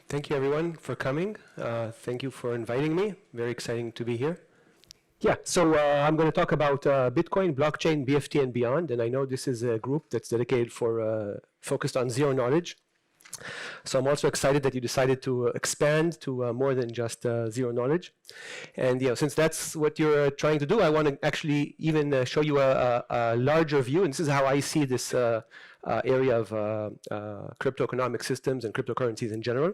Thank you, everyone, for coming. Thank you for inviting me. Very exciting to be here. Yeah, so I'm going to talk about Bitcoin, blockchain, BFT, and beyond. And I know this is a group that's dedicated for focused on zero knowledge. So I'm also excited that you decided to expand to more than just zero knowledge. And since that's what you're trying to do, I want to actually even show you a larger view. And this is how I see this area of crypto economic systems and cryptocurrencies in general.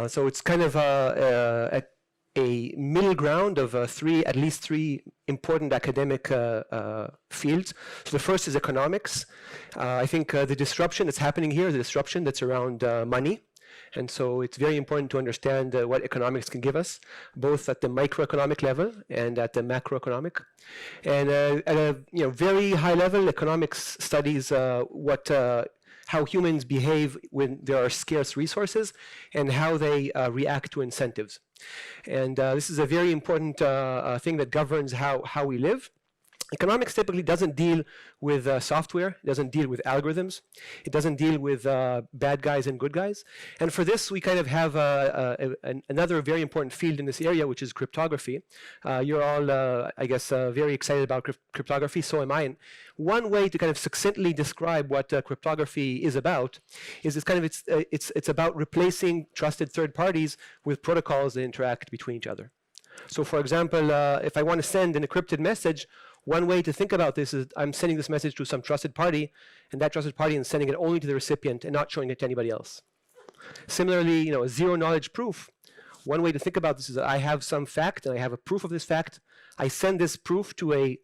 So it's kind of at a middle ground of at least three important academic fields. So the first is economics. I think the disruption that's happening here is a disruption that's around money. And so it's very important to understand what economics can give us, both at the microeconomic level and at the macroeconomic. And at a very high level, economics studies how humans behave when there are scarce resources and how they react to incentives. And this is a very important thing that governs how we live. Economics typically doesn't deal with software, it doesn't deal with algorithms, it doesn't deal with bad guys and good guys. And for this, we kind of have another very important field in this area, which is cryptography. You're all, I guess, very excited about cryptography, so am I. And one way to kind of succinctly describe what cryptography is about is it's about replacing trusted third parties with protocols that interact between each other. So for example, if I want to send an encrypted message, one way to think about this is I'm sending this message to some trusted party, and that trusted party is sending it only to the recipient and not showing it to anybody else. Similarly, a zero knowledge proof. One way to think about this is that I have some fact and I have a proof of this fact. I send this proof to a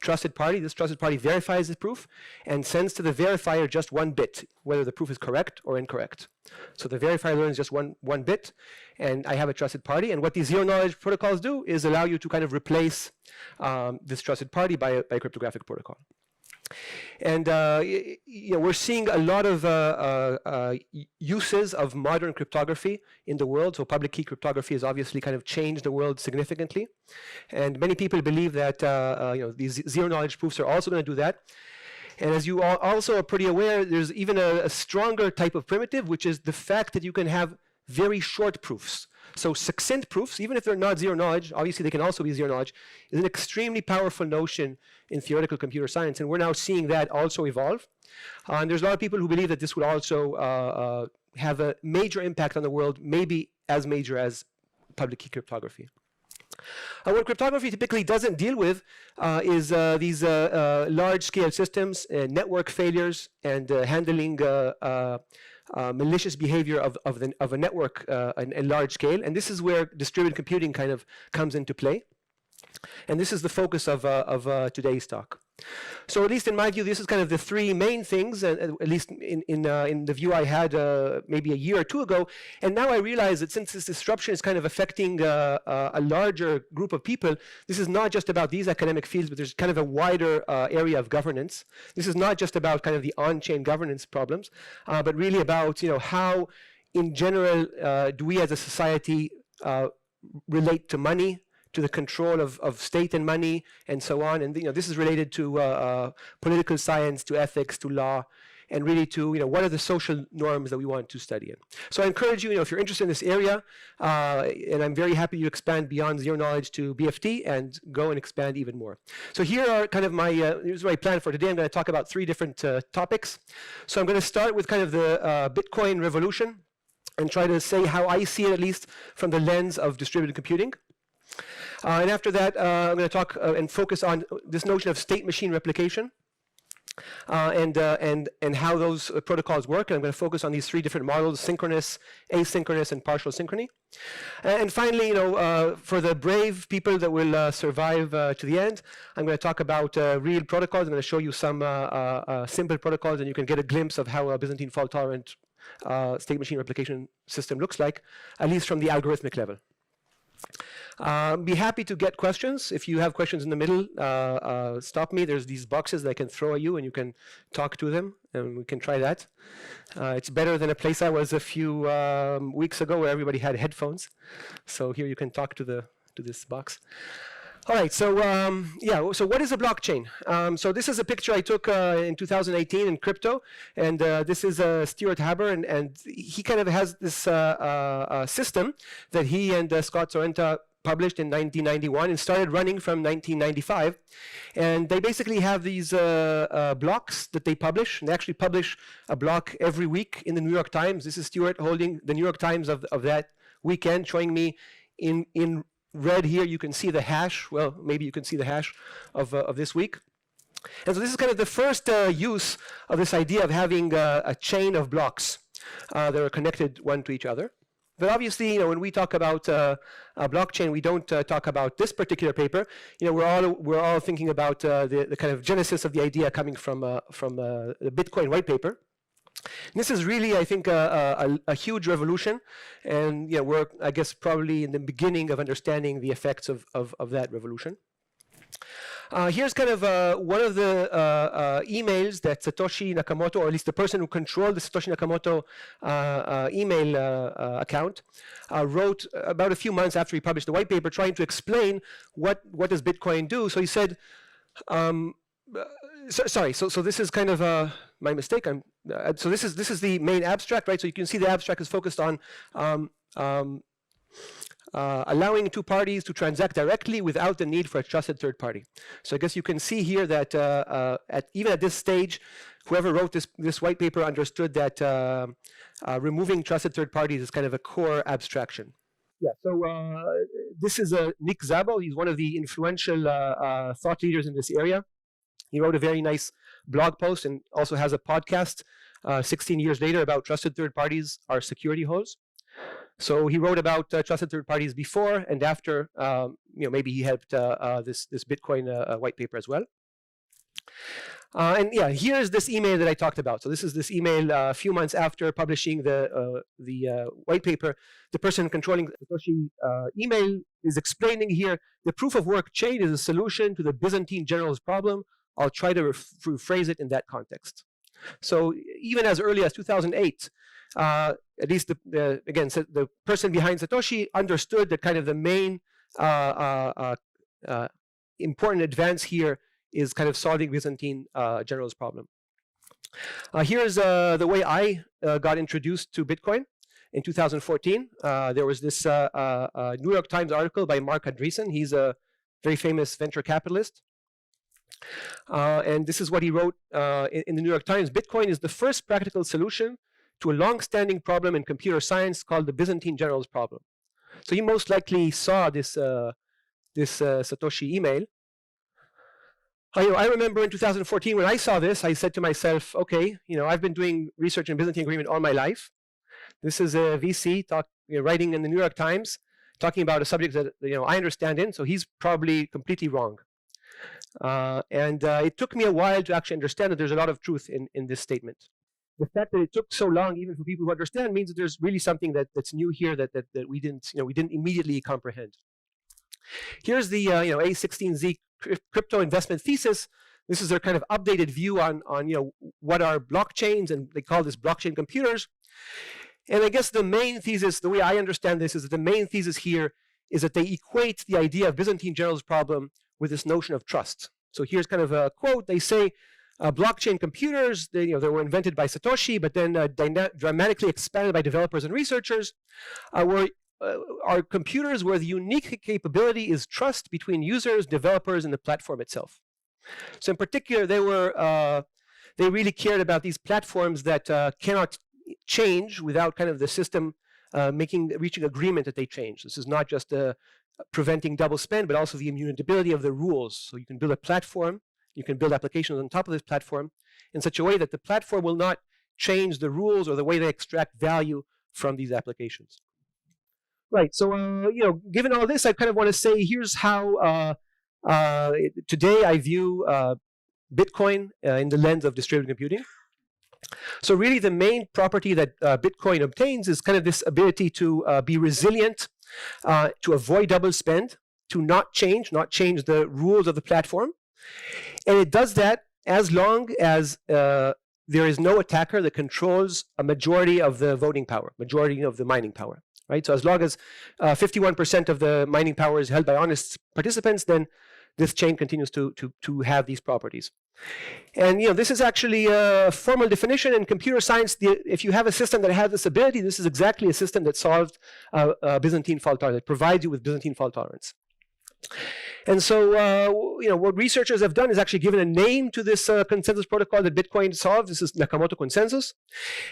trusted party. This trusted party verifies this proof and sends to the verifier just one bit, whether the proof is correct or incorrect. So the verifier learns just one bit, and I have a trusted party. And what these zero knowledge protocols do is allow you to kind of replace this trusted party by a cryptographic protocol. And we're seeing a lot of uses of modern cryptography in the world. So public key cryptography has obviously kind of changed the world significantly. And many people believe that these zero knowledge proofs are also going to do that. And as you all also are pretty aware, there's even a stronger type of primitive, which is the fact that you can have very short proofs. So succinct proofs, even if they're not zero knowledge, obviously they can also be zero knowledge, is an extremely powerful notion in theoretical computer science. And we're now seeing that also evolve. And there's a lot of people who believe that this will also have a major impact on the world, maybe as major as public key cryptography. What cryptography typically doesn't deal with is these large-scale systems, network failures, and handling malicious behavior of a network in large scale. And this is where distributed computing kind of comes into play. And this is the focus of today's talk. So at least in my view, this is kind of the three main things, at least in the view I had maybe a year or two ago. And now I realize that since this disruption is kind of affecting a larger group of people, this is not just about these academic fields, but there's kind of a wider area of governance. This is not just about kind of the on-chain governance problems, but really about how, in general, do we as a society relate to money, to the control of state and money, and so on. And this is related to political science, to ethics, to law, and really to what are the social norms that we want to study in. So I encourage you, if you're interested in this area, and I'm very happy you expand beyond zero knowledge to BFT and go and expand even more. So here are kind of here's my plan for today. I'm going to talk about three different topics. So I'm going to start with kind of the Bitcoin revolution and try to say how I see it, at least from the lens of distributed computing. And after that, I'm going to talk and focus on this notion of state-machine replication and how those protocols work. And I'm going to focus on these three different models: synchronous, asynchronous, and partial synchrony. And finally, for the brave people that will survive to the end, I'm going to talk about real protocols. I'm going to show you some simple protocols, and you can get a glimpse of how a Byzantine fault-tolerant state-machine replication system looks like, at least from the algorithmic level. Be happy to get questions. If you have questions in the middle, stop me. There's these boxes that I can throw at you, and you can talk to them, and we can try that. It's better than a place I was a few weeks ago where everybody had headphones. So here you can talk to this box. All right, so yeah, so what is a blockchain? So this is a picture I took in 2018 in crypto, and this is Stuart Haber, and he kind of has this system that he and Scott Sorrenta published in 1991 and started running from 1995. And they basically have these blocks that they publish, and they actually publish a block every week in the New York Times. This is Stuart holding the New York Times of that weekend, showing me in red here, you can see the hash. Well, maybe you can see the hash of this week. And so this is kind of the first use of this idea of having a chain of blocks that are connected one to each other. But obviously, you know, when we talk about a blockchain, we don't talk about this particular paper. You know, we're all thinking about the kind of genesis of the idea coming from the Bitcoin white paper. And this is really, I think, a huge revolution, and yeah, we're, I guess, probably in the beginning of understanding the effects of that revolution. Here's kind of one of the emails that Satoshi Nakamoto, or at least the person who controlled the Satoshi Nakamoto email account, wrote about a few months after he published the white paper, trying to explain what does Bitcoin do. So he said, sorry, so this is kind of my mistake. So this is the main abstract, right? So you can see the abstract is focused on allowing two parties to transact directly without the need for a trusted third party. So I guess you can see here that even at this stage, whoever wrote this white paper understood that removing trusted third parties is kind of a core abstraction. Yeah, so this is Nick Szabo. He's one of the influential thought leaders in this area. He wrote a very nice blog post and also has a podcast 16 years later about trusted third parties are security holes. So he wrote about trusted third parties before and after. You know, maybe he helped this Bitcoin white paper as well. And yeah, here's this email that I talked about. So this is this email a few months after publishing the white paper. The person controlling the Satoshi email is explaining here, the proof of work chain is a solution to the Byzantine generals problem. I'll try to rephrase it in that context. So even as early as 2008, at least again, so the person behind Satoshi understood that kind of the main important advance here is kind of solving Byzantine generals problem. Here's the way I got introduced to Bitcoin. In 2014, there was this New York Times article by A Driessen. He's a very famous venture capitalist. And this is what he wrote in the New York Times. Bitcoin is the first practical solution to a long-standing problem in computer science called the Byzantine generals problem. So he most likely saw this Satoshi email. I remember in 2014 when I saw this, I said to myself, okay, you know, I've been doing research in Byzantine Agreement all my life. This is a VC writing in the New York Times, talking about a subject that I understand in, so he's probably completely wrong. And it took me a while to actually understand that there's a lot of truth in this statement. The fact that it took so long, even for people who understand, means that there's really something that's new here that we didn't immediately comprehend. Here's the A16Z crypto investment thesis. This is their kind of updated view on what are blockchains, and they call this blockchain computers. And I guess the main thesis, the way I understand this, is that the main thesis here is that they equate the idea of Byzantine generals problem with this notion of trust. So here's kind of a quote. They say, blockchain computers, they were invented by Satoshi, but then dramatically expanded by developers and researchers, are computers where the unique capability is trust between users, developers, and the platform itself. So in particular, they really cared about these platforms that cannot change without kind of the system reaching agreement that they change. This is not just preventing double spend, but also the immutability of the rules. So you can build a platform, you can build applications on top of this platform in such a way that the platform will not change the rules or the way they extract value from these applications. Right. So given all this, I kind of want to say here's how today I view Bitcoin in the lens of distributed computing. So really, the main property that Bitcoin obtains is kind of this ability to be resilient, to avoid double spend, to not change the rules of the platform. And it does that as long as there is no attacker that controls a majority of the voting power, majority of the mining power. Right? So as long as 51% of the mining power is held by honest participants, then this chain continues to have these properties. And this is actually a formal definition in computer science. If you have a system that has this ability, this is exactly a system that solved Byzantine fault tolerance, that provides you with Byzantine fault tolerance. And so, what researchers have done is actually given a name to this consensus protocol that Bitcoin solved. This is Nakamoto Consensus.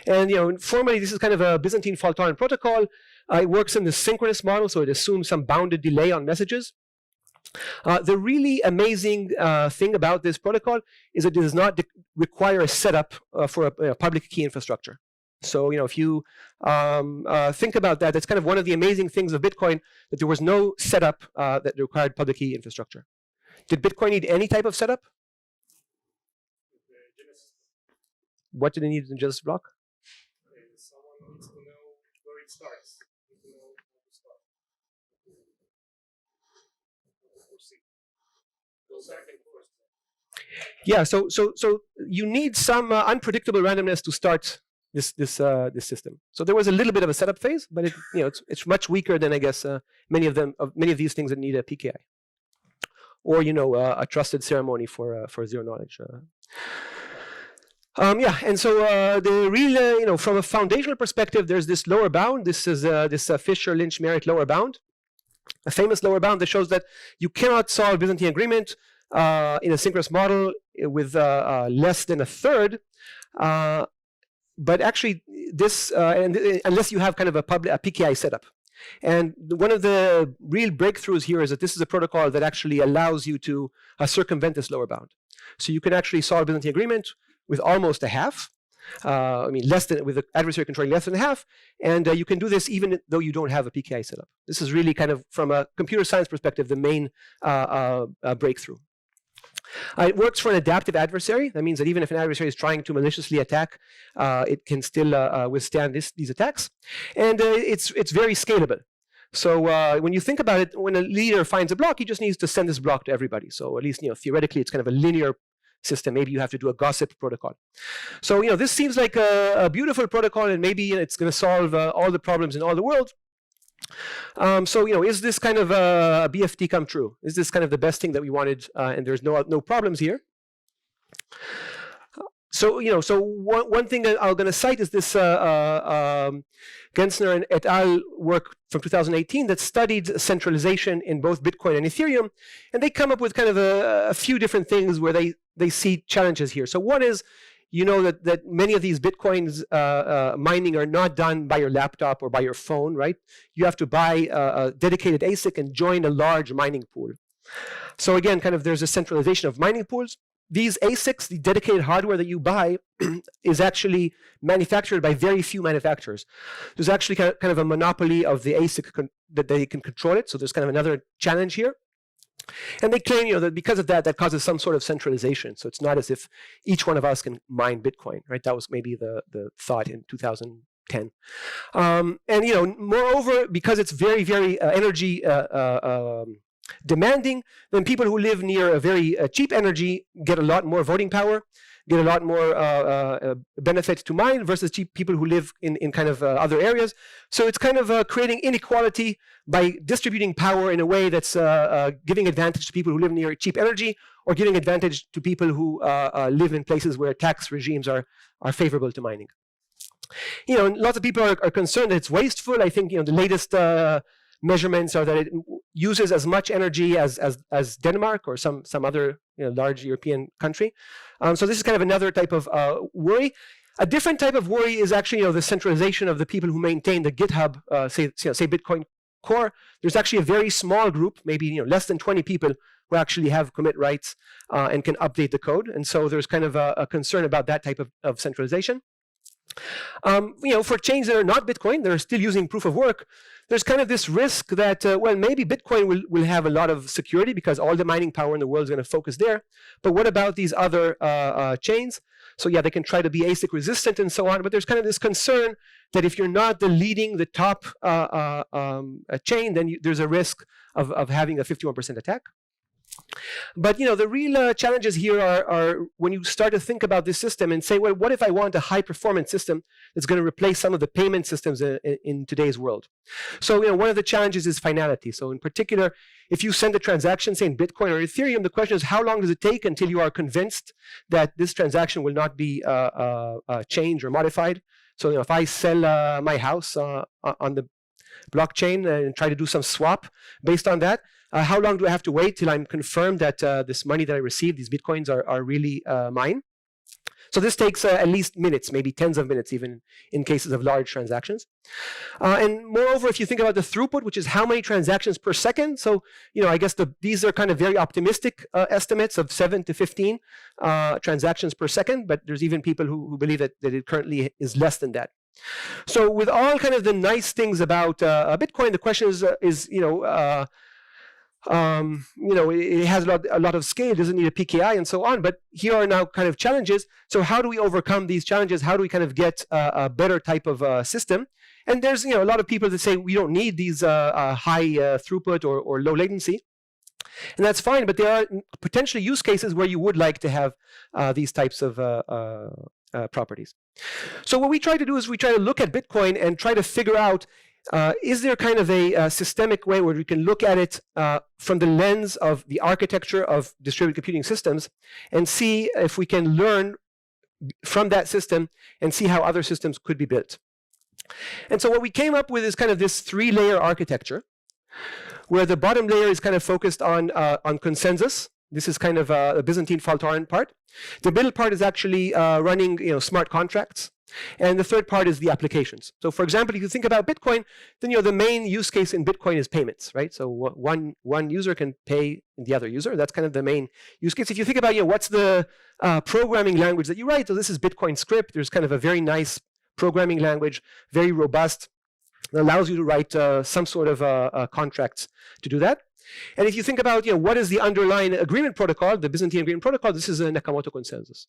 And, formally, this is kind of a Byzantine fault-tolerant protocol. It works in the synchronous model, so it assumes some bounded delay on messages. The really amazing thing about this protocol is it does not require a setup for a public key infrastructure. So, if you think about that, that's kind of one of the amazing things of Bitcoin, that there was no setup that required public key infrastructure. Did Bitcoin need any type of setup? What did it need in Genesis block? Someone needs to know where it starts. To know how to start. Yeah, so you need some unpredictable randomness to start this system. So there was a little bit of a setup phase, but it's much weaker than, I guess, many of these things that need a PKI, or a trusted ceremony for zero knowledge. Yeah, and so the real, from a foundational perspective, there's this lower bound. This is this Fisher-Lynch-Merritt lower bound, a famous lower bound that shows that you cannot solve Byzantine Agreement in a synchronous model with less than a third. But actually, this unless you have kind of a PKI setup. And one of the real breakthroughs here is that this is a protocol that actually allows you to circumvent this lower bound. So you can actually solve Byzantine Agreement with almost a half. Less than, with the adversary controlling less than a half, and you can do this even though you don't have a PKI setup. This is really kind of, from a computer science perspective, the main breakthrough. It works for an adaptive adversary. That means that even if an adversary is trying to maliciously attack, it can still withstand these attacks. And it's very scalable. So when you think about it, when a leader finds a block, he just needs to send this block to everybody. So at least theoretically, it's kind of a linear system. Maybe you have to do a gossip protocol. So this seems like a beautiful protocol, and maybe it's going to solve all the problems in all the world. So is this kind of a BFT come true? Is this kind of the best thing that we wanted, and there's no problems here? So so one thing that I'm going to cite is this Gensner and et al. Work from 2018 that studied centralization in both Bitcoin and Ethereum, and they come up with kind of a few different things where they see challenges here. So one is, that many of these Bitcoins mining are not done by your laptop or by your phone, right? You have to buy a dedicated ASIC and join a large mining pool. So again, kind of there's a centralization of mining pools. These ASICs, the dedicated hardware that you buy, is actually manufactured by very few manufacturers. There's actually kind of a monopoly of the ASIC that they can control it. So there's kind of another challenge here. And they claim, that because of that causes some sort of centralization. So it's not as if each one of us can mine Bitcoin, right? That was maybe the thought in 2010. And moreover, because it's very, very energy demanding, then people who live near a very cheap energy get a lot more voting power, get a lot more benefit to mine versus people who live in kind of other areas. So it's kind of creating inequality by distributing power in a way that's giving advantage to people who live near cheap energy, or giving advantage to people who live in places where tax regimes are favorable to mining. Lots of people are concerned that it's wasteful. I think the latest measurements are that it uses as much energy as Denmark or some other large European country. So this is kind of another type of worry. A different type of worry is actually the centralization of the people who maintain the GitHub, say Bitcoin core. There's actually a very small group, maybe less than 20 people, who actually have commit rights and can update the code. And so there's kind of a concern about that type of centralization. For chains that are not Bitcoin, they're still using proof of work, there's kind of this risk that, well, maybe Bitcoin will have a lot of security because all the mining power in the world is going to focus there. But what about these other chains? So yeah, they can try to be ASIC resistant and so on, but there's kind of this concern that if you're not the top chain, then there's a risk of having a 51% attack. But the real challenges here are when you start to think about this system and say, well, what if I want a high-performance system that's going to replace some of the payment systems in today's world? So one of the challenges is finality. So in particular, if you send a transaction, say in Bitcoin or Ethereum, the question is how long does it take until you are convinced that this transaction will not be changed or modified? So if I sell my house on the blockchain and try to do some swap based on that, how long do I have to wait till I'm confirmed that this money that I received, these Bitcoins, are really mine? So this takes at least minutes, maybe tens of minutes even in cases of large transactions. And moreover, if you think about the throughput, which is how many transactions per second, so I guess these are kind of very optimistic estimates of 7 to 15 transactions per second, but there's even people who believe that it currently is less than that. So with all kind of the nice things about Bitcoin, the question is it has a lot of scale, doesn't need a PKI and so on, but here are now kind of challenges. So how do we overcome these challenges? How do we kind of get a better type of system? And there's a lot of people that say we don't need these high throughput or low latency. And that's fine, but there are potentially use cases where you would like to have these types of properties. So what we try to do is we try to look at Bitcoin and try to figure out, is there kind of a systemic way where we can look at it from the lens of the architecture of distributed computing systems and see if we can learn from that system and see how other systems could be built. And so what we came up with is kind of this 3-layer architecture, where the bottom layer is kind of focused on consensus. This is kind of a Byzantine fault-tolerant part. The middle part is actually running smart contracts. And the third part is the applications. So for example, if you think about Bitcoin, then the main use case in Bitcoin is payments, right? So one user can pay the other user. That's kind of the main use case. If you think about what's the programming language that you write, so this is Bitcoin script. There's kind of a very nice programming language, very robust. It allows you to write some sort of contracts to do that. And if you think about what is the underlying agreement protocol, the Byzantine Agreement protocol, this is a Nakamoto Consensus.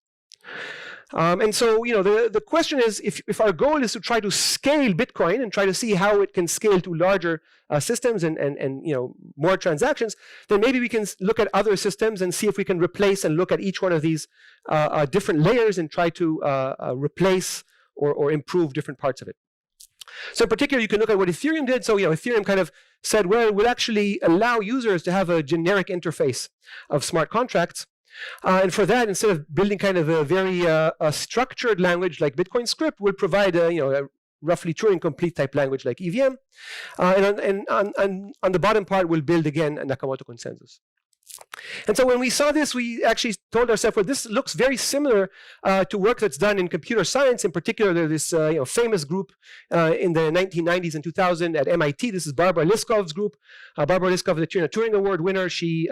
And so the question is, if our goal is to try to scale Bitcoin and try to see how it can scale to larger systems and more transactions, then maybe we can look at other systems and see if we can replace and look at each one of these different layers and try to replace or improve different parts of it. So in particular, you can look at what Ethereum did. So Ethereum kind of said, well, it will actually allow users to have a generic interface of smart contracts. And for that, instead of building kind of a very structured language like Bitcoin script, we'll provide a roughly Turing complete type language like EVM. And on the bottom part, we'll build again a Nakamoto Consensus. And so when we saw this, we actually told ourselves, well, this looks very similar to work that's done in computer science. In particular, there's this famous group in the 1990s and 2000 at MIT. This is Barbara Liskov's group. Barbara Liskov, the Turing Award winner, she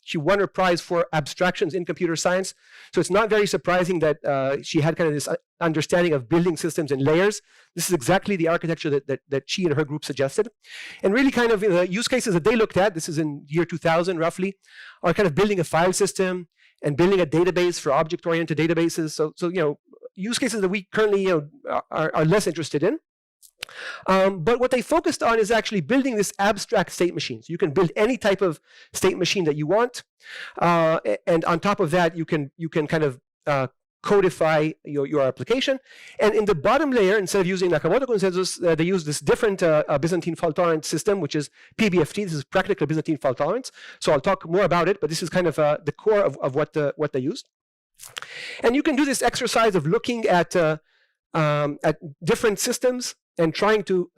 she won her prize for abstractions in computer science. So it's not very surprising that she had kind of this understanding of building systems in layers. This is exactly the architecture that she and her group suggested. And really kind of the use cases that they looked at, this is in year 2000 roughly, are kind of building a file system and building a database for object-oriented databases. So use cases that we currently are less interested in. But what they focused on is actually building this abstract state machine. So you can build any type of state machine that you want, and on top of that, you can kind of codify your application. And in the bottom layer, instead of using Nakamoto Consensus, they use this different Byzantine fault-tolerant system, which is PBFT. This is practical Byzantine fault tolerance. So I'll talk more about it, but this is kind of the core of what they used. And you can do this exercise of looking at different systems and trying to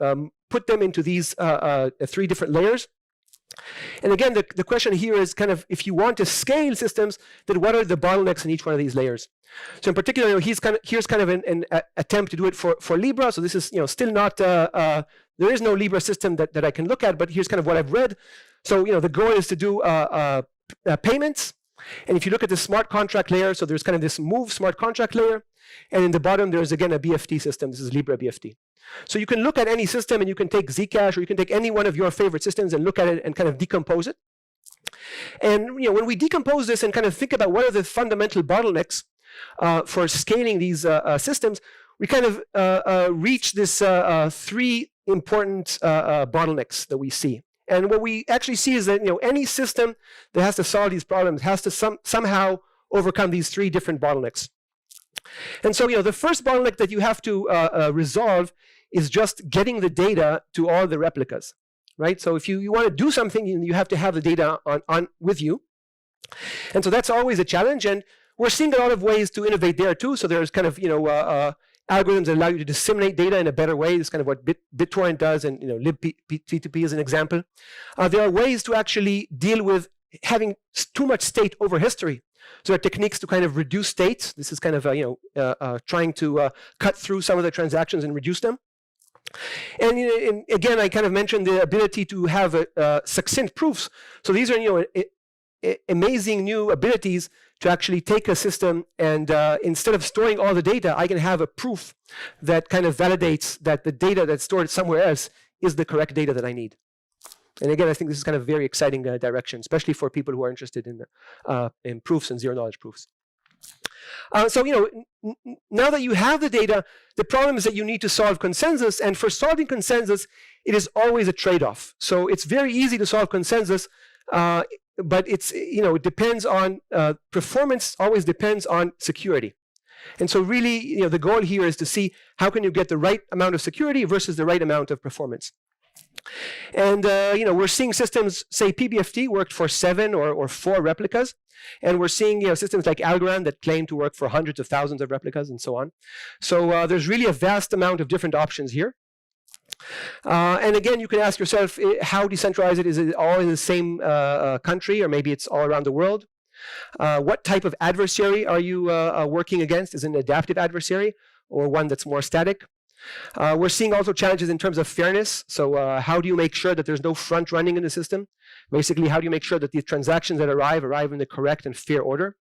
put them into these 3 different layers. And again, the question here is kind of, if you want to scale systems, then what are the bottlenecks in each one of these layers? So in particular, here's kind of an attempt to do it for Libra. So this is still not, there is no Libra system that I can look at, but here's kind of what I've read. So the goal is to do payments. And if you look at the smart contract layer, so there's kind of this move smart contract layer. And in the bottom, there's again a BFT system. This is Libra BFT. So you can look at any system and you can take Zcash or you can take any one of your favorite systems and look at it and kind of decompose it. And when we decompose this and kind of think about what are the fundamental bottlenecks for scaling these systems, we kind of reach this 3 important bottlenecks that we see. And what we actually see is that any system that has to solve these problems has to somehow overcome these three different bottlenecks. And so the first bottleneck that you have to resolve is just getting the data to all the replicas, right? So if you want to do something, you have to have the data on with you. And so that's always a challenge. And we're seeing a lot of ways to innovate there too. So there's kind of algorithms that allow you to disseminate data in a better way. It's kind of what BitTorrent does, and Libra PFD is an example. There are ways to actually deal with having too much state over history. So there are techniques to kind of reduce states. This is kind of trying to cut through some of the transactions and reduce them. And again, I kind of mentioned the ability to have succinct proofs. So these are amazing new abilities to actually take a system and instead of storing all the data, I can have a proof that kind of validates that the data that's stored somewhere else is the correct data that I need. And again, I think this is kind of a very exciting direction, especially for people who are interested in proofs and zero-knowledge proofs. So now that you have the data, the problem is that you need to solve consensus, and for solving consensus, it is always a trade-off. So it's very easy to solve consensus, but it's it depends on performance. Always depends on security. And so really, the goal here is to see how can you get the right amount of security versus the right amount of performance. And we're seeing systems, say PBFT worked for 7 or 4 replicas, and we're seeing systems like Algorand that claim to work for hundreds of thousands of replicas and so on. So there's really a vast amount of different options here. And again, you can ask yourself, how decentralized is it all in the same country, or maybe it's all around the world? What type of adversary are you working against? Is it an adaptive adversary or one that's more static? We're seeing also challenges in terms of fairness. So how do you make sure that there's no front running in the system? Basically, how do you make sure that the transactions that arrive in the correct and fair order?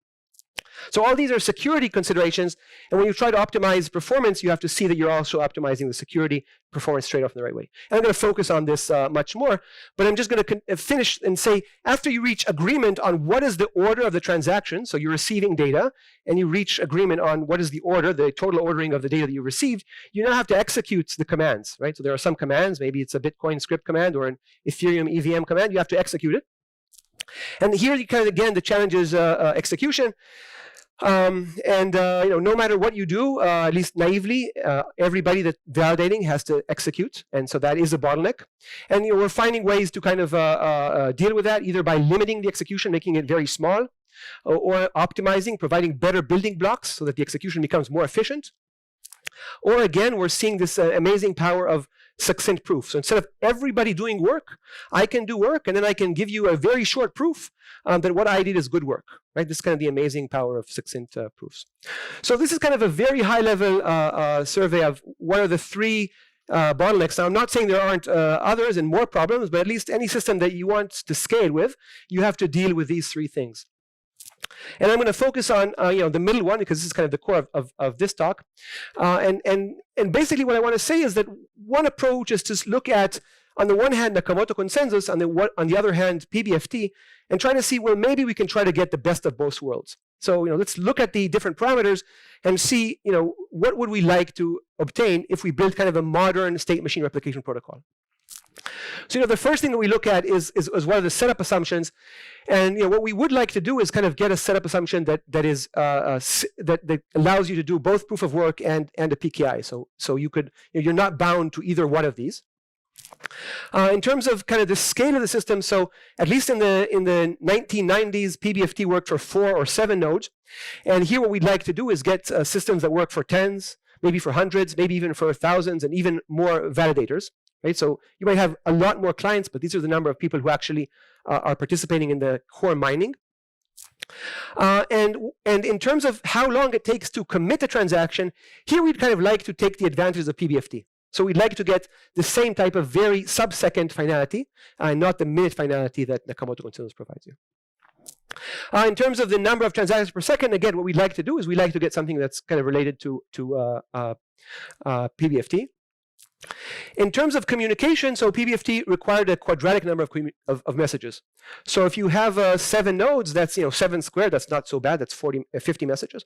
So all these are security considerations, and when you try to optimize performance, you have to see that you're also optimizing the security performance trade-off in the right way. And I'm going to focus on this much more, but I'm just going to finish and say, after you reach agreement on what is the order of the transaction, so you're receiving data, and you reach agreement on what is the order, the total ordering of the data that you received, you now have to execute the commands, right? So there are some commands, maybe it's a Bitcoin script command or an Ethereum EVM command, you have to execute it. And here, again, the challenge is execution. No matter what you do, at least naively, everybody that's validating has to execute, and so that is a bottleneck. And we're finding ways to kind of deal with that, either by limiting the execution, making it very small, or optimizing, providing better building blocks so that the execution becomes more efficient. Or again, we're seeing this amazing power of succinct proof. So instead of everybody doing work, I can do work, and then I can give you a very short proof that what I did is good work. Right? This is kind of the amazing power of succinct proofs. So this is kind of a very high-level survey of what are the 3 bottlenecks. Now, I'm not saying there aren't others and more problems, but at least any system that you want to scale with, you have to deal with these 3 things. And I'm going to focus on the middle one, because this is kind of the core of this talk. And basically what I want to say is that one approach is to look at, on the one hand, Nakamoto Consensus, on the other hand, PBFT, and try to see, well, maybe we can try to get the best of both worlds. So let's look at the different parameters and see what would we like to obtain if we build kind of a modern state machine replication protocol. So the first thing that we look at is what are the setup assumptions, and what we would like to do is kind of get a setup assumption that allows you to do both proof of work and a PKI. So you could you're not bound to either one of these. In terms of kind of the scale of the system, so at least in the 1990s, PBFT worked for 4 or 7 nodes, and here what we'd like to do is get systems that work for tens, maybe for hundreds, maybe even for thousands, and even more validators. Right? So you might have a lot more clients, but these are the number of people who actually are participating in the core mining. And in terms of how long it takes to commit a transaction, here we'd kind of like to take the advantages of PBFT. So we'd like to get the same type of very sub-second finality, not the minute finality that Nakamoto Consensus provides you. In terms of the number of transactions per second, again, what we'd like to do is we'd like to get something that's kind of related to PBFT. In terms of communication, so PBFT required a quadratic number of messages. So if you have 7 nodes, that's 7 squared. That's not so bad. That's 50 messages.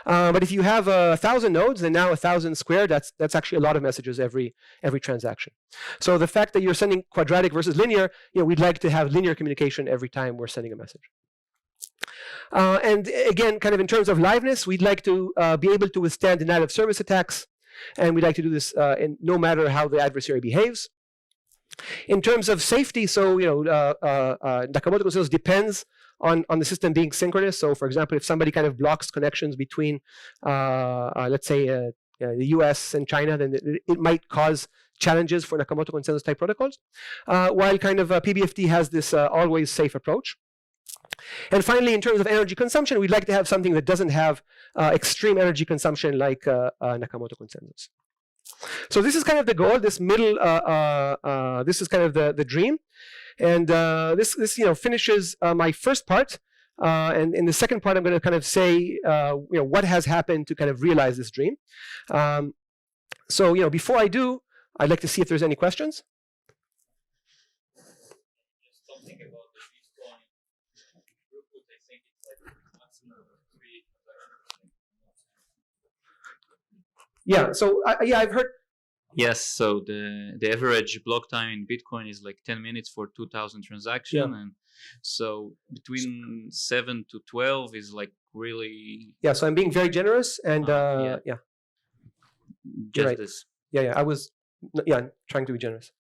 But if you have 1,000 nodes, then now 1,000 squared. That's actually a lot of messages every transaction. So the fact that you're sending quadratic versus linear, we'd like to have linear communication every time we're sending a message. And again, kind of in terms of liveness, we'd like to be able to withstand denial of service attacks. And we'd like to do this no matter how the adversary behaves. In terms of safety, so Nakamoto Consensus depends on the system being synchronous. So for example, if somebody kind of blocks connections between, let's say, the US and China, then it might cause challenges for Nakamoto Consensus type protocols, while kind of PBFT has this always safe approach. And finally, in terms of energy consumption, we'd like to have something that doesn't have extreme energy consumption like Nakamoto Consensus. So this is kind of the goal. This middle, this is kind of the dream, and this finishes my first part. And in the second part, I'm going to kind of say what has happened to kind of realize this dream. So before I do, I'd like to see if there's any questions. Yeah, so I've heard. Yes, so the average block time in Bitcoin is like 10 minutes for 2,000 transactions, and so between 7 to 12 is like really. Yeah, so I'm being very generous, and just right. this. Yeah, I was trying to be generous.